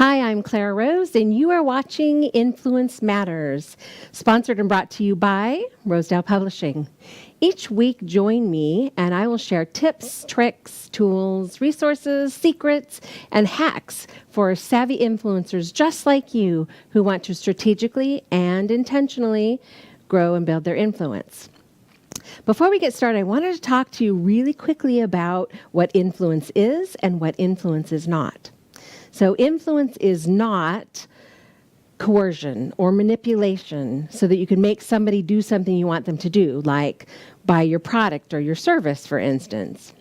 Hi, I'm Clara Rose, and you are watching Influence Matters, sponsored and brought to you by Rosedale Publishing. Each week, join me, and I will share tips, tricks, tools, resources, secrets, and hacks for savvy influencers just like you who want to strategically and intentionally grow and build their influence. Before we get started, I wanted to talk to you really quickly about what influence is and what influence is not. So influence is not coercion or manipulation so that you can make somebody do something you want them to do, like buy your product or your service, for instance.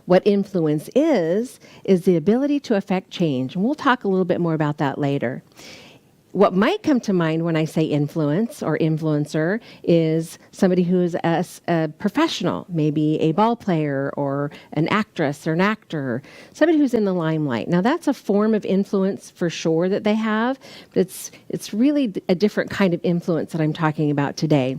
What influence is the ability to affect change. And we'll talk a little bit more about that later. What might come to mind when I say influence or influencer is somebody who is a professional, maybe a ball player or an actress or an actor, somebody who's in the limelight. Now that's a form of influence for sure that they have, but it's really a different kind of influence that I'm talking about today.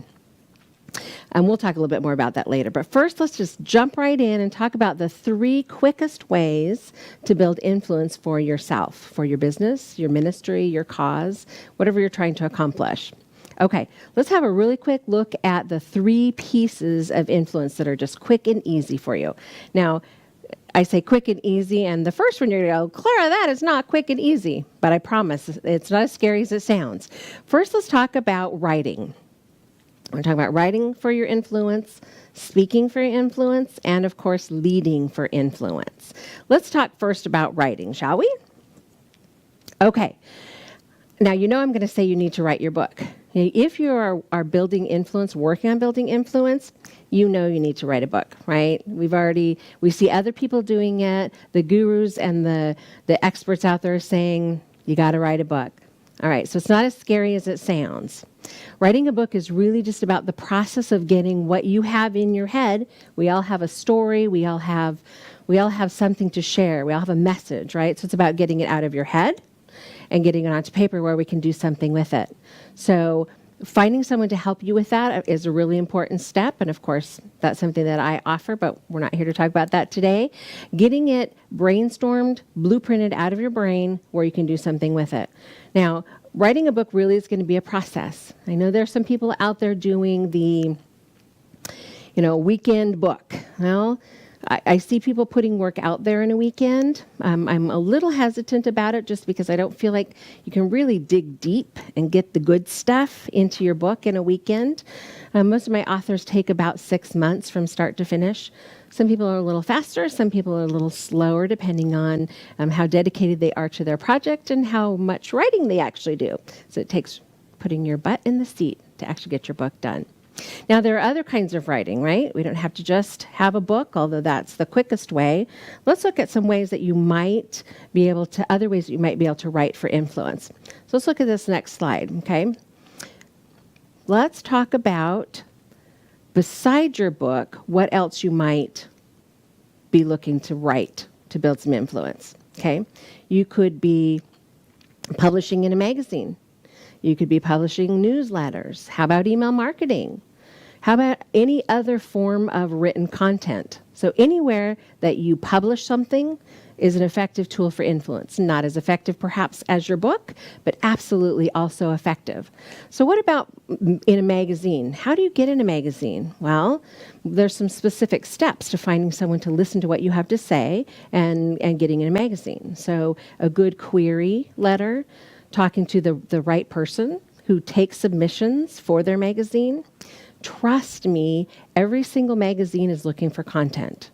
And we'll talk a little bit more about that later. But first, let's just jump right in and talk about the 3 quickest ways to build influence for yourself, for your business, your ministry, your cause, whatever you're trying to accomplish. Okay, let's have a really quick look at the 3 pieces of influence that are just quick and easy for you. Now, I say quick and easy, and the first one you're going to go, Clara, that is not quick and easy. But I promise, it's not as scary as it sounds. First, let's talk about writing. We're talking about writing for your influence, speaking for your influence, and of course, leading for influence. Let's talk first about writing, shall we? Okay. Now, you know I'm going to say you need to write your book. If you are building influence, working on building influence, you know you need to write a book, right? We see other people doing it. The gurus and the experts out there are saying, you got to write a book. All right, so it's not as scary as it sounds. Writing a book is really just about the process of getting what you have in your head. We all have a story. We all have something to share. We all have a message, right? So it's about getting it out of your head and getting it onto paper where we can do something with it. So finding someone to help you with that is a really important step. And of course, that's something that I offer, but we're not here to talk about that today. Getting it brainstormed, blueprinted out of your brain where you can do something with it. Now, writing a book really is going to be a process. I know there's some people out there doing the, weekend book. Well, I see people putting work out there in a weekend. I'm a little hesitant about it just because I don't feel like you can really dig deep and get the good stuff into your book in a weekend. Most of my authors take about 6 months from start to finish. Some people are a little faster, some people are a little slower, depending on how dedicated they are to their project and how much writing they actually do. So it takes putting your butt in the seat to actually get your book done. Now, there are other kinds of writing, right? We don't have to just have a book, although that's the quickest way. Let's look at some ways that you might be able to, other ways that you might be able to write for influence. So let's look at this next slide, okay? Let's talk about, beside your book, what else you might be looking to write to build some influence, okay? You could be publishing in a magazine. You could be publishing newsletters. How about email marketing? How about any other form of written content? So anywhere that you publish something is an effective tool for influence. Not as effective perhaps as your book, but absolutely also effective. So what about in a magazine? How do you get in a magazine? Well, there's some specific steps to finding someone to listen to what you have to say and getting in a magazine. So a good query letter, talking to the right person who takes submissions for their magazine. Trust me, every single magazine is looking for content.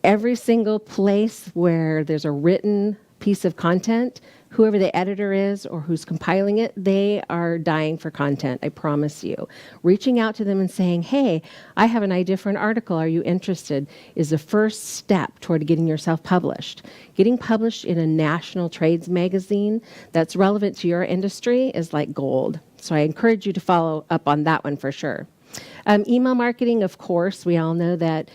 Every single place where there's a written piece of content, whoever the editor is or who's compiling it, they are dying for content, I promise you. Reaching out to them and saying, hey, I have an idea for an article. Are you interested? Is the first step toward getting yourself published. Getting published in a national trades magazine that's relevant to your industry is like gold. So I encourage you to follow up on that one for sure. Email marketing, of course, we all know that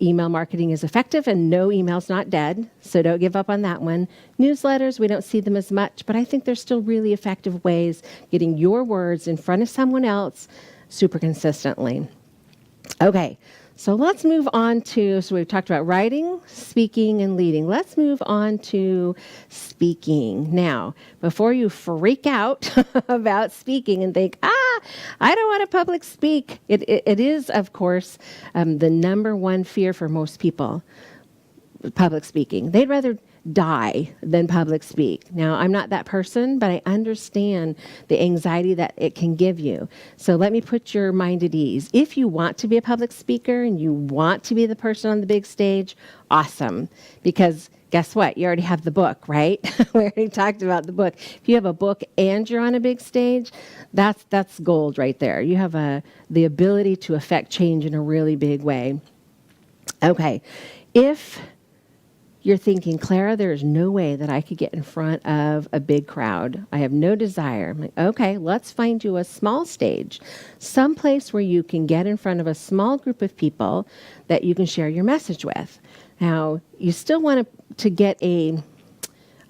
email marketing is effective and no email's not dead, so don't give up on that one. Newsletters, we don't see them as much, but I think there's still really effective ways getting your words in front of someone else super consistently. Okay, So let's move on to, so we've talked about writing, speaking, and leading. Let's move on to speaking. Now, before you freak out about speaking and think, I don't want to public speak. It is, of course, the number one fear for most people, public speaking. They'd rather die than public speak. Now, I'm not that person, but I understand the anxiety that it can give you. So let me put your mind at ease. If you want to be a public speaker and you want to be the person on the big stage, awesome. Because guess what? You already have the book, right? We already talked about the book. If you have a book and you're on a big stage, that's gold right there. You have the ability to affect change in a really big way. Okay. If you're thinking, Clara, there is no way that I could get in front of a big crowd. I have no desire. I'm like, okay, let's find you a small stage, someplace where you can get in front of a small group of people that you can share your message with. Now, you still want to get I'm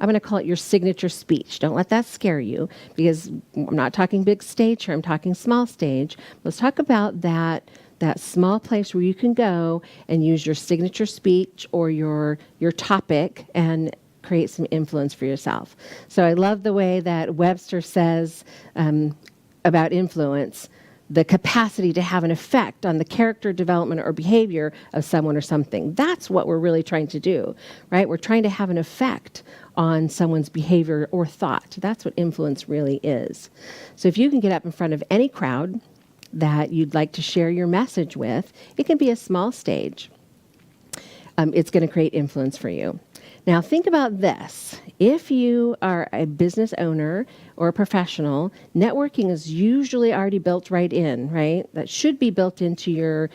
going to call it your signature speech. Don't let that scare you, because I'm not talking big stage here. I'm talking small stage. Let's talk about that small place where you can go and use your signature speech or your topic and create some influence for yourself. So I love the way that Webster says about influence, the capacity to have an effect on the character development or behavior of someone or something. That's what we're really trying to do, right? We're trying to have an effect on someone's behavior or thought. That's what influence really is. So if you can get up in front of any crowd that you'd like to share your message with, it can be a small stage. It's going to create influence for you. Now, think about this. If you are a business owner or a professional, networking is usually already built right in, right? That should be built into your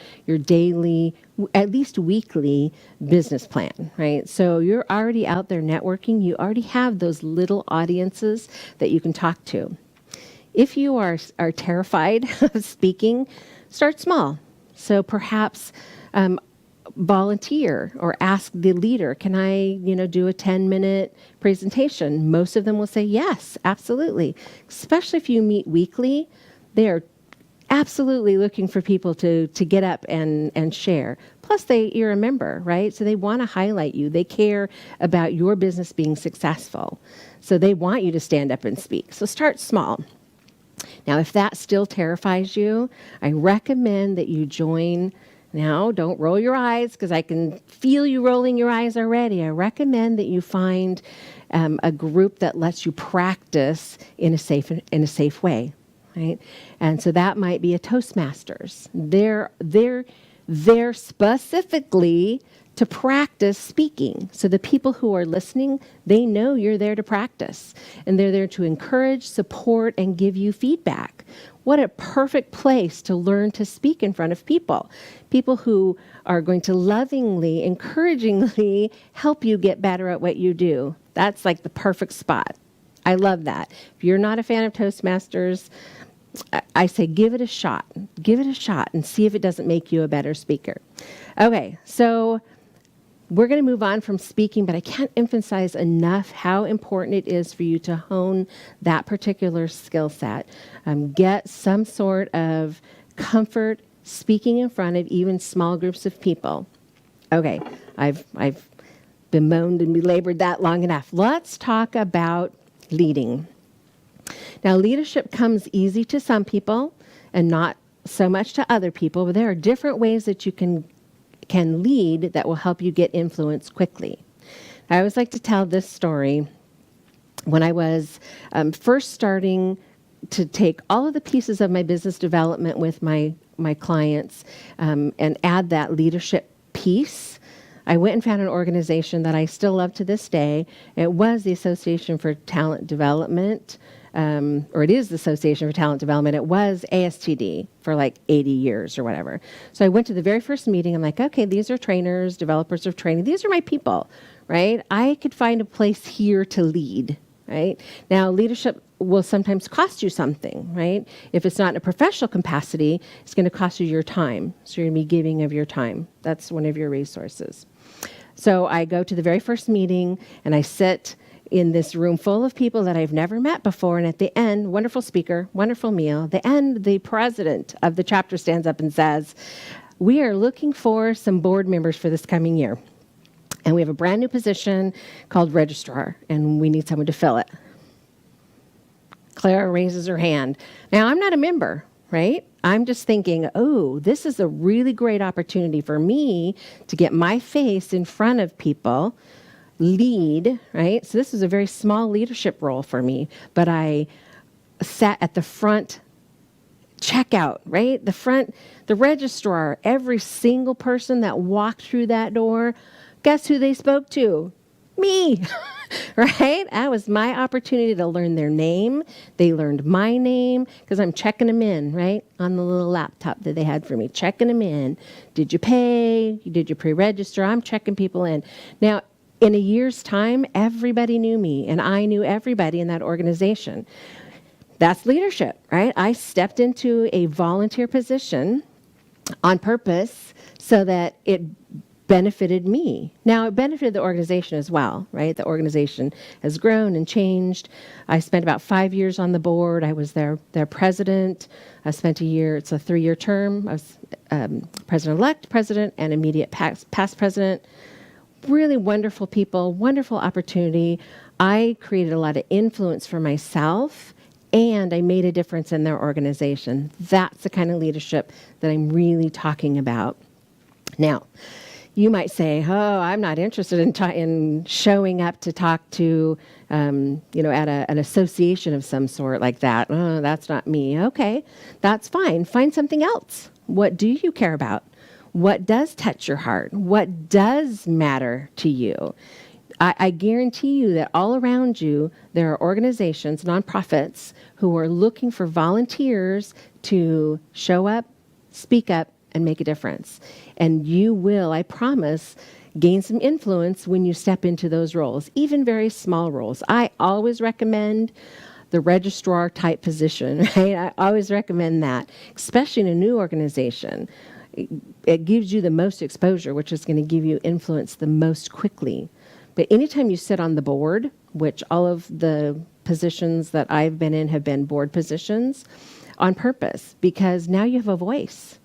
daily, at least weekly business plan, right? So you're already out there networking. You already have those little audiences that you can talk to. If you are terrified of speaking, start small. So perhaps volunteer or ask the leader, can I, do a 10-minute presentation? Most of them will say yes, absolutely. Especially if you meet weekly, they are absolutely looking for people to get up and share. Plus, you're a member, right? So they want to highlight you. They care about your business being successful. So they want you to stand up and speak. So start small. Now, if that still terrifies you, I recommend that you join. Now, don't roll your eyes, because I can feel you rolling your eyes already. I recommend that you find a group that lets you practice in a safe way, right? And so that might be a Toastmasters. They're specifically to practice speaking. So the people who are listening, they know you're there to practice. And they're there to encourage, support, and give you feedback. What a perfect place to learn to speak in front of people. People who are going to lovingly, encouragingly help you get better at what you do. That's like the perfect spot. I love that. If you're not a fan of Toastmasters, I say give it a shot. Give it a shot and see if it doesn't make you a better speaker. Okay, so we're going to move on from speaking, but I can't emphasize enough how important it is for you to hone that particular skill set. Get some sort of comfort speaking in front of even small groups of people. Okay, I've bemoaned and belabored that long enough. Let's talk about leading. Now, leadership comes easy to some people and not so much to other people, but there are different ways that you can lead that will help you get influence quickly. I always like to tell this story. When I was first starting to take all of the pieces of my business development with my clients and add that leadership piece, I went and found an organization that I still love to this day. It was the Association for Talent Development, or it is the Association for Talent Development. It was ASTD for like 80 years or whatever. So I went to the very first meeting. I'm like, okay, these are trainers, developers of training. These are my people, right? I could find a place here to lead, right? Now, leadership will sometimes cost you something, right? If it's not in a professional capacity, it's going to cost you your time. So you're going to be giving of your time. That's one of your resources. So I go to the very first meeting and I sit in this room full of people that I've never met before. And at the end, wonderful speaker, wonderful meal. At the end, the president of the chapter stands up and says, we are looking for some board members for this coming year. And we have a brand new position called registrar, and we need someone to fill it. Clara raises her hand. Now, I'm not a member, right? I'm just thinking, oh, this is a really great opportunity for me to get my face in front of people, lead, right? So this is a very small leadership role for me, but I sat at the front checkout, right? The registrar, every single person that walked through that door, guess who they spoke to? Me, right? That was my opportunity to learn their name. They learned my name because I'm checking them in, right? On the little laptop that they had for me, checking them in. Did you pay? Did you pre-register? I'm checking people in. Now, in a year's time, everybody knew me, and I knew everybody in that organization. That's leadership, right? I stepped into a volunteer position on purpose so that it benefited me. Now, it benefited the organization as well, right? The organization has grown and changed. I spent about 5 years on the board. I was their president. I spent a year, it's a 3-year term. I was president-elect, president, and immediate past president. Really wonderful people, wonderful opportunity. I created a lot of influence for myself, and I made a difference in their organization. That's the kind of leadership that I'm really talking about. Now, you might say, oh, I'm not interested in showing up to talk to, at an association of some sort like that. Oh, that's not me. Okay, that's fine. Find something else. What do you care about? What does touch your heart? What does matter to you? I guarantee you that all around you, there are organizations, nonprofits, who are looking for volunteers to show up, speak up, and make a difference. And you will, I promise, gain some influence when you step into those roles, even very small roles. I always recommend the registrar type position, right? I always recommend that, especially in a new organization. It gives you the most exposure, which is going to give you influence the most quickly. But anytime you sit on the board, which all of the positions that I've been in have been board positions, on purpose, because now you have a voice.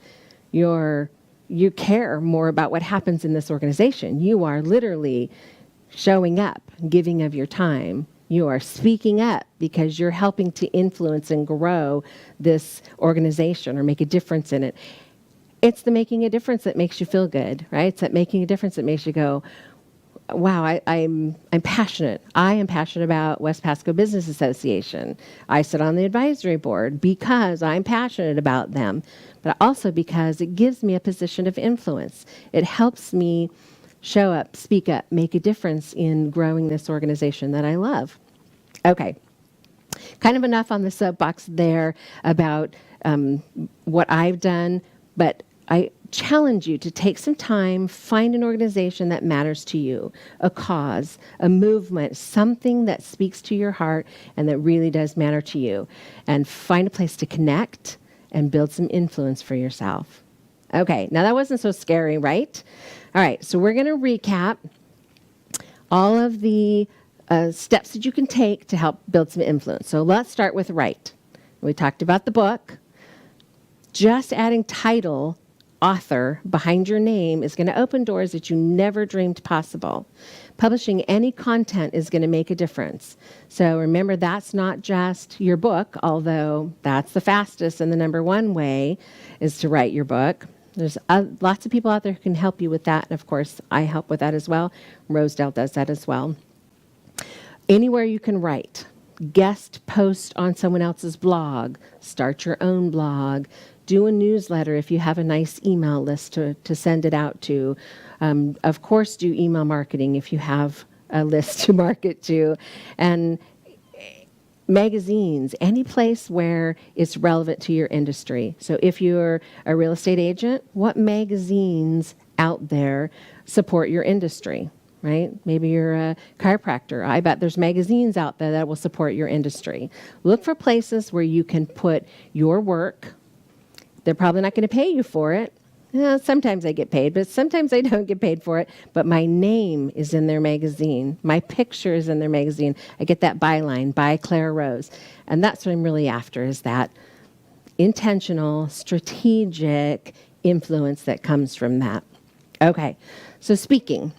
You care more about what happens in this organization. You are literally showing up, giving of your time. You are speaking up because you're helping to influence and grow this organization or make a difference in it. It's the making a difference that makes you feel good, right? It's that making a difference that makes you go, wow, I'm passionate. I am passionate about West Pasco Business Association. I sit on the advisory board because I'm passionate about them, but also because it gives me a position of influence. It helps me show up, speak up, make a difference in growing this organization that I love. Okay, kind of enough on the soapbox there about what I've done, but I challenge you to take some time, find an organization that matters to you, a cause, a movement, something that speaks to your heart and that really does matter to you, and find a place to connect and build some influence for yourself. Okay, now that wasn't so scary, right? All right, so we're going to recap all of the steps that you can take to help build some influence. So let's start with write. We talked about the book. Just adding title, author, behind your name is going to open doors that you never dreamed possible. Publishing any content is going to make a difference. So remember, that's not just your book, although that's the fastest and the number one way is to write your book. There's lots of people out there who can help you with that. And of course, I help with that as well. Rosedale does that as well. Anywhere you can write. Guest post on someone else's blog. Start your own blog. Do a newsletter if you have a nice email list to send it out to. Of course, do email marketing if you have a list to market to. And magazines, any place where it's relevant to your industry. So if you're a real estate agent, what magazines out there support your industry, right? Maybe you're a chiropractor. I bet there's magazines out there that will support your industry. Look for places where you can put your work. They're probably not going to pay you for it. Sometimes I get paid, but sometimes I don't get paid for it. But my name is in their magazine. My picture is in their magazine. I get that byline, by Clara Rose. And that's what I'm really after, is that intentional, strategic influence that comes from that. Okay, so speaking.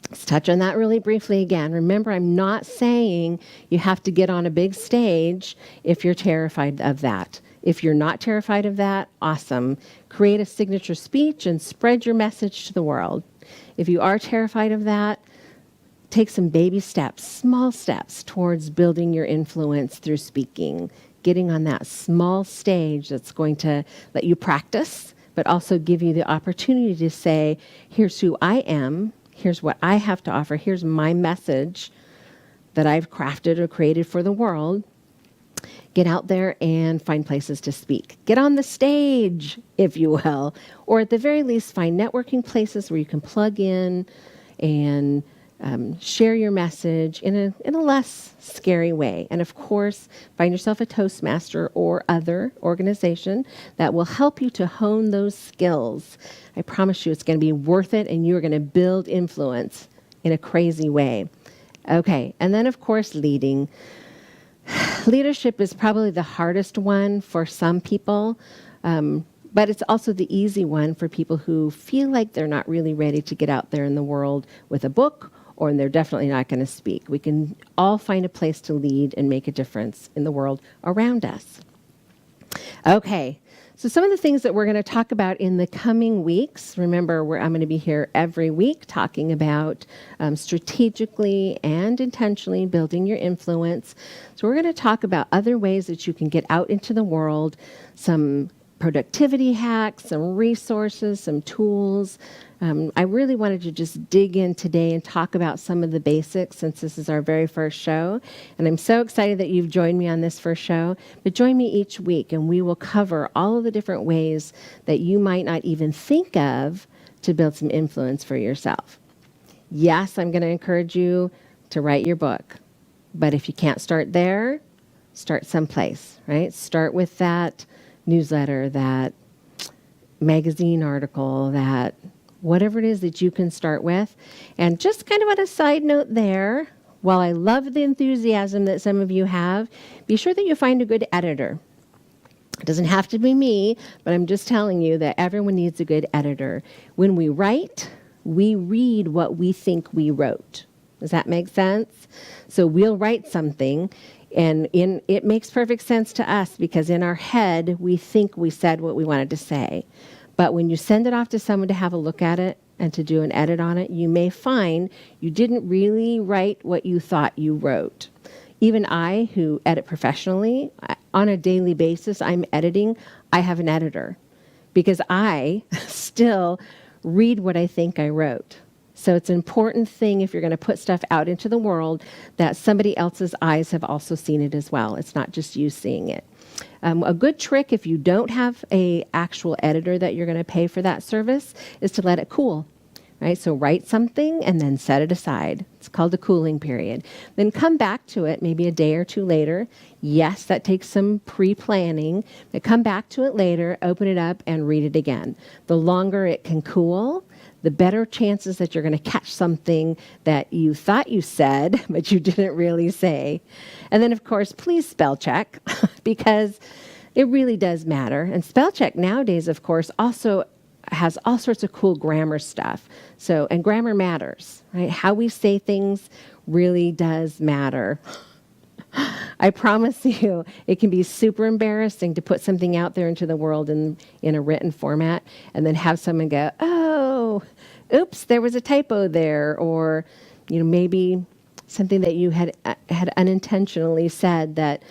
Let's touch on that really briefly again. Remember, I'm not saying you have to get on a big stage if you're terrified of that. If you're not terrified of that, awesome. Create a signature speech and spread your message to the world. If you are terrified of that, take some baby steps, small steps towards building your influence through speaking, getting on that small stage that's going to let you practice, but also give you the opportunity to say, here's who I am, here's what I have to offer, here's my message that I've crafted or created for the world. Get out there and find places to speak. Get on the stage, if you will, or at the very least, find networking places where you can plug in and share your message in a less scary way. And of course, find yourself a Toastmaster or other organization that will help you to hone those skills. I promise you it's going to be worth it, and you're going to build influence in a crazy way. Okay, and then of course, leading. Leadership is probably the hardest one for some people, but it's also the easy one for people who feel like they're not really ready to get out there in the world with a book, or they're definitely not going to speak. We can all find a place to lead and make a difference in the world around us. Okay, so some of the things that we're going to talk about in the coming weeks, remember I'm going to be here every week talking about strategically and intentionally building your influence. So we're going to talk about other ways that you can get out into the world, some productivity hacks, some resources, some tools. I really wanted to just dig in today and talk about some of the basics since this is our very first show. And I'm so excited that you've joined me on this first show. But join me each week and we will cover all of the different ways that you might not even think of to build some influence for yourself. Yes, I'm going to encourage you to write your book. But if you can't start there, start someplace, right? Start with that newsletter, that magazine article, that whatever it is that you can start with. And just kind of on a side note there, while I love the enthusiasm that some of you have, be sure that you find a good editor. It doesn't have to be me, but I'm just telling you that everyone needs a good editor. When we write, we read what we think we wrote. Does that make sense? So we'll write something, and it makes perfect sense to us because in our head, we think we said what we wanted to say. But when you send it off to someone to have a look at it and to do an edit on it, you may find you didn't really write what you thought you wrote. Even I, who edit professionally, on a daily basis, I'm editing, I have an editor because I still read what I think I wrote. So it's an important thing if you're going to put stuff out into the world that somebody else's eyes have also seen it as well. It's not just you seeing it. A good trick if you don't have an actual editor that you're going to pay for that service is to let it cool. Right? So write something and then set it aside. It's called a cooling period. Then come back to it maybe a day or two later. Yes, that takes some pre-planning. But come back to it later, open it up, and read it again. The longer it can cool, the better chances that you're going to catch something that you thought you said, but you didn't really say. And then, of course, please spell check, because it really does matter. And spell check nowadays, of course, also has all sorts of cool grammar stuff. So, and grammar matters, right? How we say things really does matter. I promise you, it can be super embarrassing to put something out there into the world in a written format and then have someone go, oh, oops, there was a typo there, or maybe something that you had unintentionally said that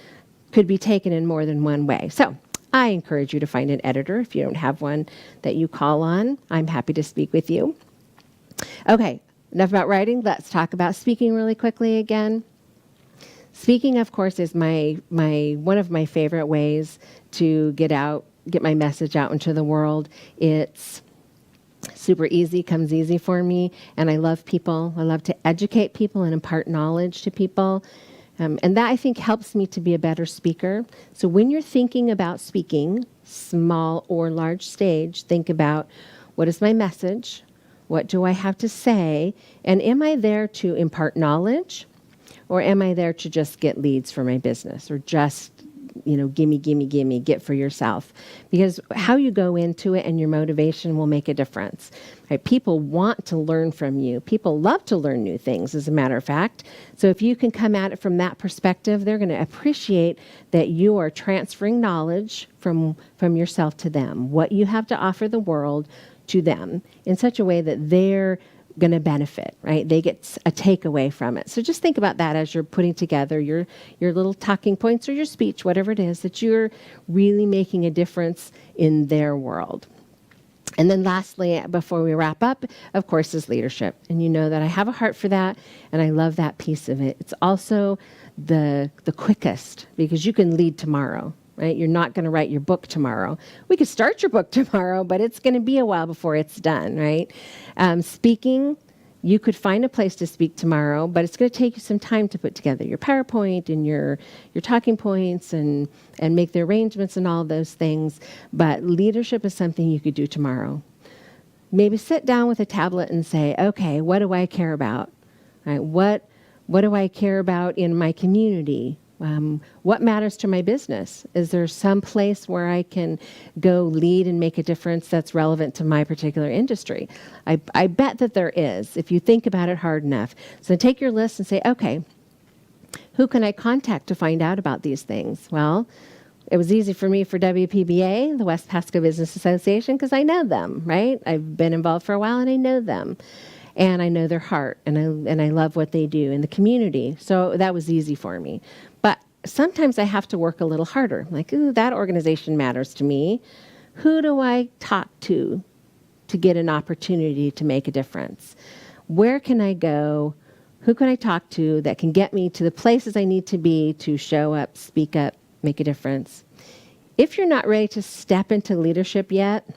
could be taken in more than one way. So I encourage you to find an editor if you don't have one that you call on. I'm happy to speak with you. Okay, enough about writing. Let's talk about speaking really quickly again. Speaking, of course, is my one of my favorite ways to get my message out into the world. It's super easy, comes easy for me, and I love people. I love to educate people and impart knowledge to people. And that, I think, helps me to be a better speaker. So when you're thinking about speaking, small or large stage, think about, what is my message? What do I have to say? And am I there to impart knowledge? Or am I there to just get leads for my business or just gimme, gimme, gimme, get for yourself. Because how you go into it and your motivation will make a difference. Right? People want to learn from you. People love to learn new things, as a matter of fact. So if you can come at it from that perspective, they're going to appreciate that you are transferring knowledge from yourself to them, what you have to offer the world to them in such a way that they're going to benefit, right? They get a takeaway from it. So just think about that as you're putting together your little talking points or your speech, whatever it is, that you're really making a difference in their world. And then lastly, before we wrap up, of course, is leadership. And you know that I have a heart for that, and I love that piece of it. It's also the quickest, because you can lead tomorrow. Right? You're not going to write your book tomorrow. We could start your book tomorrow, but it's going to be a while before it's done, right? Speaking, you could find a place to speak tomorrow, but it's going to take you some time to put together your PowerPoint and your talking points and make the arrangements and all those things. But leadership is something you could do tomorrow. Maybe sit down with a tablet and say, okay, what do I care about? Right? What do I care about in my community? What matters to my business? Is there some place where I can go lead and make a difference that's relevant to my particular industry? I bet that there is, if you think about it hard enough. So take your list and say, okay, who can I contact to find out about these things? Well, it was easy for me for WPBA, the West Pasco Business Association, because I know them, right? I've been involved for a while and I know them. And I know their heart, and I love what they do in the community. So that was easy for me. But sometimes I have to work a little harder. Like, ooh, that organization matters to me. Who do I talk to get an opportunity to make a difference? Where can I go? Who can I talk to that can get me to the places I need to be to show up, speak up, make a difference? If you're not ready to step into leadership yet,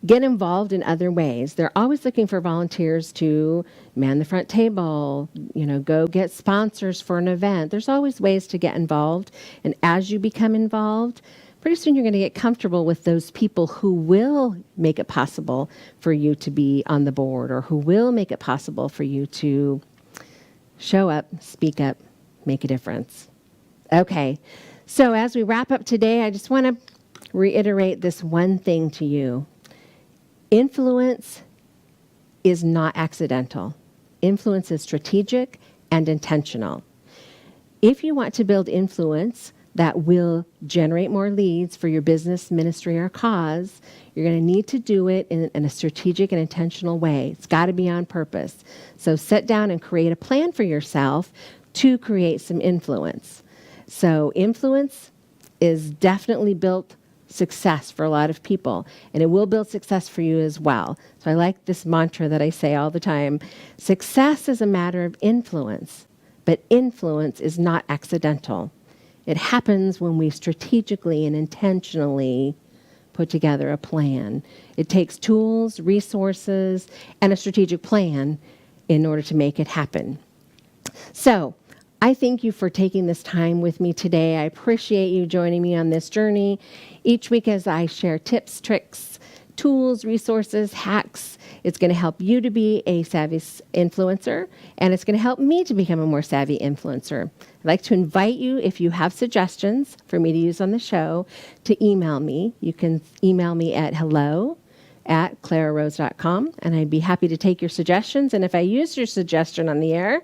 get involved in other ways. They're always looking for volunteers to man the front table, go get sponsors for an event. There's always ways to get involved. And as you become involved, pretty soon you're going to get comfortable with those people who will make it possible for you to be on the board, or who will make it possible for you to show up, speak up, make a difference. Okay, so as we wrap up today, I just want to reiterate this one thing to you. Influence is not accidental. Influence is strategic and intentional. If you want to build influence that will generate more leads for your business, ministry, or cause, you're going to need to do it in a strategic and intentional way. It's got to be on purpose. So sit down and create a plan for yourself to create some influence. So influence is definitely built success for a lot of people, and it will build success for you as well. So I like this mantra that I say all the time. Success is a matter of influence, but influence is not accidental. It happens when we strategically and intentionally put together a plan. It takes tools, resources, and a strategic plan in order to make it happen. So I thank you for taking this time with me today. I appreciate you joining me on this journey. Each week as I share tips, tricks, tools, resources, hacks, it's going to help you to be a savvy influencer, and it's going to help me to become a more savvy influencer. I'd like to invite you, if you have suggestions for me to use on the show, to email me. You can email me at hello@clararose.com, and I'd be happy to take your suggestions. And if I use your suggestion on the air,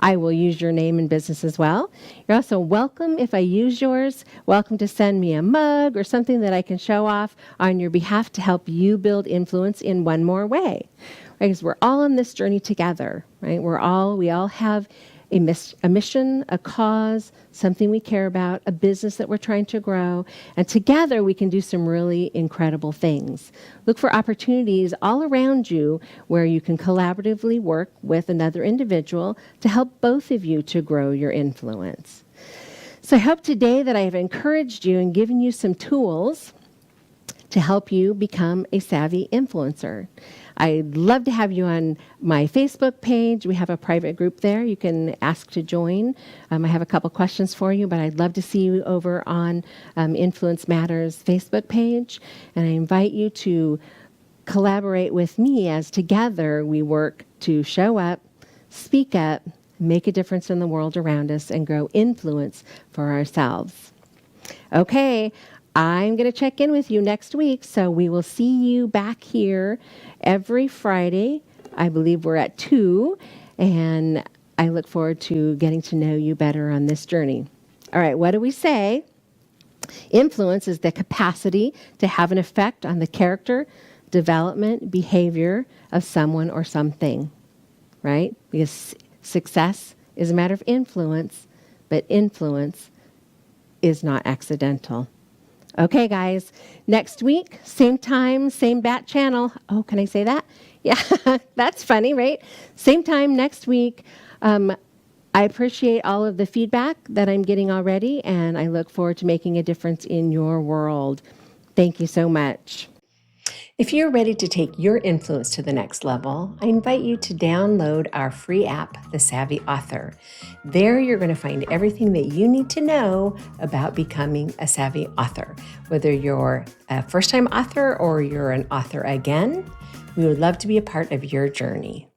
I will use your name and business as well. You're also welcome, if I use yours, welcome to send me a mug or something that I can show off on your behalf to help you build influence in one more way. Right? Because we're all on this journey together, right? We all have a mission, a cause, something we care about, a business that we're trying to grow, and together we can do some really incredible things. Look for opportunities all around you where you can collaboratively work with another individual to help both of you to grow your influence. So I hope today that I have encouraged you and given you some tools to help you become a savvy influencer. I'd love to have you on my Facebook page. We have a private group there. You can ask to join. I have a couple questions for you, but I'd love to see you over on Influence Matters Facebook page. And I invite you to collaborate with me as together we work to show up, speak up, make a difference in the world around us, and grow influence for ourselves. Okay, I'm going to check in with you next week, so we will see you back here every Friday. I believe we're at 2, and I look forward to getting to know you better on this journey. All right, what do we say? Influence is the capacity to have an effect on the character, development, behavior of someone or something, right? Because success is a matter of influence, but influence is not accidental. Okay, guys, next week, same time, same bat channel. Oh, can I say that? Yeah, that's funny, right? Same time next week. I appreciate all of the feedback that I'm getting already, and I look forward to making a difference in your world. Thank you so much. If you're ready to take your influence to the next level, I invite you to download our free app, The Savvy Author. There you're going to find everything that you need to know about becoming a savvy author. Whether you're a first-time author or you're an author again, we would love to be a part of your journey.